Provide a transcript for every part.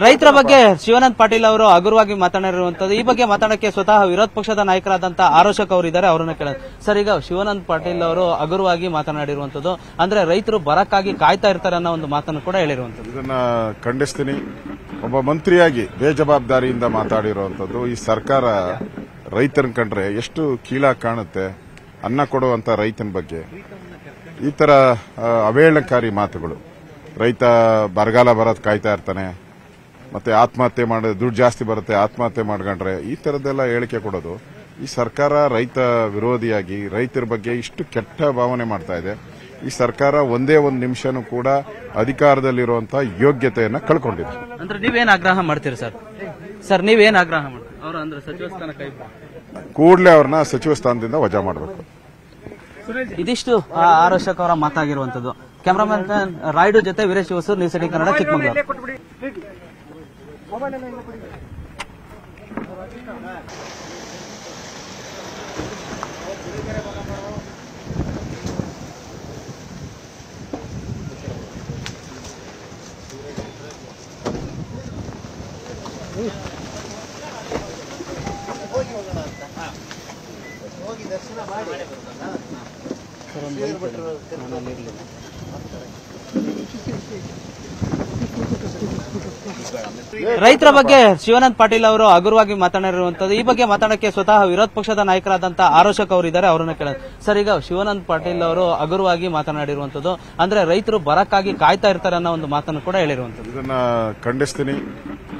ರೈತರ ಬಗ್ಗೆ ಶಿವಾನಂದ ಪಾಟೀಲ್ ಅವರು ಹಗುರವಾಗಿ ಮಾತನಾಡಿರುವಂತದ್ದು. ಈ ಬಗ್ಗೆ ಮಾತಾಡಕ್ಕೆ ಸ್ವತಃ ವಿರೋಧ ಪಕ್ಷದ ನಾಯಕರಾದಂತಹ ಆರೋಶಕ್ ಅವರು ಇದ್ದಾರೆ, ಅವರನ್ನ ಕೇಳೋದು. ಸರ್, ಈಗ ಶಿವಾನಂದ ಪಾಟೀಲ್ ಅವರು ಹಗುರವಾಗಿ ಮಾತನಾಡಿರುವಂತದ್ದು, ಅಂದ್ರೆ ರೈತರು ಬರಕ್ಕಾಗಿ ಕಾಯ್ತಾ ಇರ್ತಾರೆ ಅನ್ನೋ ಒಂದು ಮಾತನ್ನು ಕೂಡ ಹೇಳಿರುವಂತದ್ದು. ಇದನ್ನ ಖಂಡಿಸ್ತೀನಿ. ಒಬ್ಬ ಮಂತ್ರಿಯಾಗಿ ಬೇಜವಾಬ್ದಾರಿಯಿಂದ ಮಾತಾಡಿರುವಂತದ್ದು. ಈ ಸರ್ಕಾರ ರೈತರನ್ನ ಕಂಡ್ರೆ ಎಷ್ಟು ಕೀಳಾಗಿ ಕಾಣುತ್ತೆ. ಅನ್ನ ಕೊಡುವಂತ ರೈತನ ಬಗ್ಗೆ ಈ ತರ ಅವೇಳನಕಾರಿ ಮಾತುಗಳು. ರೈತ ಬರಗಾಲ ಬರೋದ್ ಕಾಯ್ತಾ ಇರ್ತಾನೆ, ಮತ್ತೆ ಆತ್ಮಹತ್ಯೆ ಮಾಡಿ ದುಡ್ಡು ಜಾಸ್ತಿ ಬರುತ್ತೆ ಆತ್ಮಹತ್ಯೆ ಮಾಡ್ಕೊಂಡ್ರೆ ಈ ತರದ್ದೆಲ್ಲ ಹೇಳಿಕೆ ಕೊಡೋದು. ಈ ಸರ್ಕಾರ ರೈತ ವಿರೋಧಿಯಾಗಿ ರೈತರ ಬಗ್ಗೆ ಇಷ್ಟು ಕೆಟ್ಟ ಭಾವನೆ ಮಾಡ್ತಾ ಇದೆ. ಈ ಸರ್ಕಾರ ಒಂದೇ ಒಂದು ನಿಮಿಷನೂ ಕೂಡ ಅಧಿಕಾರದಲ್ಲಿರುವಂತಹ ಯೋಗ್ಯತೆಯನ್ನ ಕಳ್ಕೊಂಡಿದೆ. ಅಂದ್ರೆ ನೀವೇನ್ ಆಗ್ರಹ ಮಾಡ್ತೀರಿ ಸರ್? ಸರ್, ನೀವೇನ್ ಆಗ್ರಹ ಮಾಡ್ತೀರಿ? ಅವರು ಅಂದ್ರೆ ಸಚಿವ ಸ್ಥಾನ ಕೈ ಕೂಡಲೇ ಅವ್ರನ್ನ ಸಚಿವ ಸ್ಥಾನದಿಂದ ವಜಾ ಮಾಡಬೇಕು. ಇದಿಷ್ಟು ಆರೋಶಕ್ ಅವರ ಮಾತಾಗಿರುವಂತದ್ದು. ಕ್ಯಾಮರಾಮನ್ ರಾಯ್ಡು ಜೊತೆ ವೀರೇಶ್ ಹೊಸೂರು, ನ್ಯೂಸ್ 18 ಕನ್ನಡ, ಚಿಕ್ಕಮಗಳೂರು. ರೈತರ ಬಗ್ಗೆ ಶಿವಾನಂದ ಪಾಟೀಲ್ ಅವರು ಹಗುರವಾಗಿ ಮಾತನಾಡಿರುವಂತದ್ದು. ಈ ಬಗ್ಗೆ ಮಾತಾಡಕ್ಕೆ ಸ್ವತಃ ವಿರೋಧ ಪಕ್ಷದ ನಾಯಕರಾದಂತಹ ಆರೋಶಕ್ ಅವರು ಇದ್ದಾರೆ, ಅವರನ್ನ ಕೇಳೋದು. ಸರ್, ಈಗ ಶಿವಾನಂದ ಪಾಟೀಲ್ ಅವರು ಹಗುರವಾಗಿ ಮಾತನಾಡಿರುವಂತದ್ದು, ಅಂದ್ರೆ ರೈತರು ಬರಕ್ಕಾಗಿ ಕಾಯ್ತಾ ಇರ್ತಾರೆ ಅನ್ನೋ ಒಂದು ಮಾತನ್ನು ಕೂಡ ಹೇಳಿರುವಂತದ್ದು. ಇದನ್ನ ಖಂಡಿಸ್ತೀನಿ.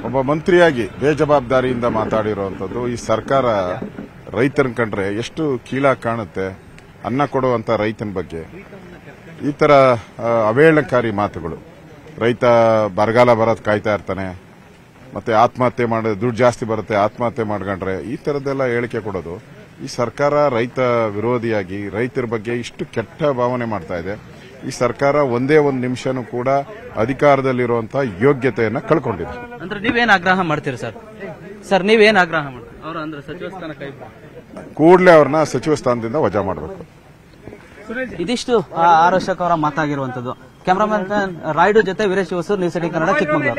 ಒಬ್ಬ ಮಂತ್ರಿಯಾಗಿ ಬೇಜವಾಬ್ದಾರಿಯಿಂದ ಮಾತಾಡಿರುವಂತದ್ದು. ಈ ಸರ್ಕಾರ ರೈತರನ್ನ ಕಂಡ್ರೆ ಎಷ್ಟು ಕೀಳಾಗಿ ಕಾಣುತ್ತೆ. ಅನ್ನ ಕೊಡುವಂತ ರೈತನ ಬಗ್ಗೆ ಈ ತರ ಅವೇಳನಕಾರಿ ಮಾತುಗಳು. ರೈತ ಬರಗಾಲ ಬರೋದ್ ಕಾಯ್ತಾ ಇರ್ತಾನೆ, ಮತ್ತೆ ಆತ್ಮಹತ್ಯೆ ಮಾಡಿ ದುಡ್ಡು ಜಾಸ್ತಿ ಬರುತ್ತೆ ಆತ್ಮಹತ್ಯೆ ಮಾಡ್ಕೊಂಡ್ರೆ ಈ ತರದ್ದೆಲ್ಲ ಹೇಳಿಕೆ ಕೊಡೋದು. ಈ ಸರ್ಕಾರ ರೈತ ವಿರೋಧಿಯಾಗಿ ರೈತರ ಬಗ್ಗೆ ಇಷ್ಟು ಕೆಟ್ಟ ಭಾವನೆ ಮಾಡ್ತಾ ಇದೆ. ಈ ಸರ್ಕಾರ ಒಂದೇ ಒಂದು ನಿಮಿಷನೂ ಕೂಡ ಅಧಿಕಾರದಲ್ಲಿರುವಂತಹ ಯೋಗ್ಯತೆಯನ್ನ ಕಳ್ಕೊಂಡಿದೆ. ಅಂದ್ರೆ ನೀವೇನ್ ಆಗ್ರಹ ಮಾಡ್ತೀರಿ ಸರ್? ಸರ್, ನೀವೇನ್ ಆಗ್ರಹ ಮಾಡ್ತೀರಿ? ಅವರು ಅಂದ್ರೆ ಸಚಿವ ಸ್ಥಾನ ಕೈ ಕೂಡಲೇ ಅವ್ರನ್ನ ಸಚಿವ ಸ್ಥಾನದಿಂದ ವಜಾ ಮಾಡಬೇಕು. ಇದಿಷ್ಟು ಆರೋಶಕ್ ಅವರ ಮಾತಾಗಿರುವಂತದ್ದು. ಕ್ಯಾಮರಾಮನ್ ರಾಯ್ಡು ಜೊತೆ ವೀರೇಶ್ ಹೊಸೂರು, ನ್ಯೂಸ್ 18 ಕನ್ನಡ, ಚಿಕ್ಕಮಗಳೂರು.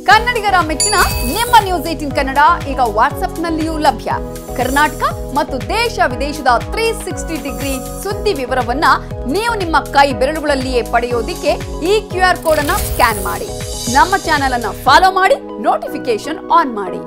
ಕನ್ನಡಿಗರ ಮೆಚ್ಚಿನ ನಿಮ್ಮ ನ್ಯೂಸ್ 18 ಕನ್ನಡ ಈಗ ವಾಟ್ಸ್ಆಪ್ನಲ್ಲಿಯೂ ಲಭ್ಯ. ಕರ್ನಾಟಕ ಮತ್ತು ದೇಶ ವಿದೇಶದ 360 ಡಿಗ್ರಿ ಸುದ್ದಿ ವಿವರವನ್ನ ನೀವು ನಿಮ್ಮ ಕೈ ಬೆರಳುಗಳಲ್ಲಿಯೇ ಪಡೆಯೋದಿಕ್ಕೆ ಈ QR ಕೋಡ್ ಅನ್ನು ಸ್ಕ್ಯಾನ್ ಮಾಡಿ. ನಮ್ಮ ಚಾನೆಲ್ ಅನ್ನು ಫಾಲೋ ಮಾಡಿ, ನೋಟಿಫಿಕೇಶನ್ ಆನ್ ಮಾಡಿ.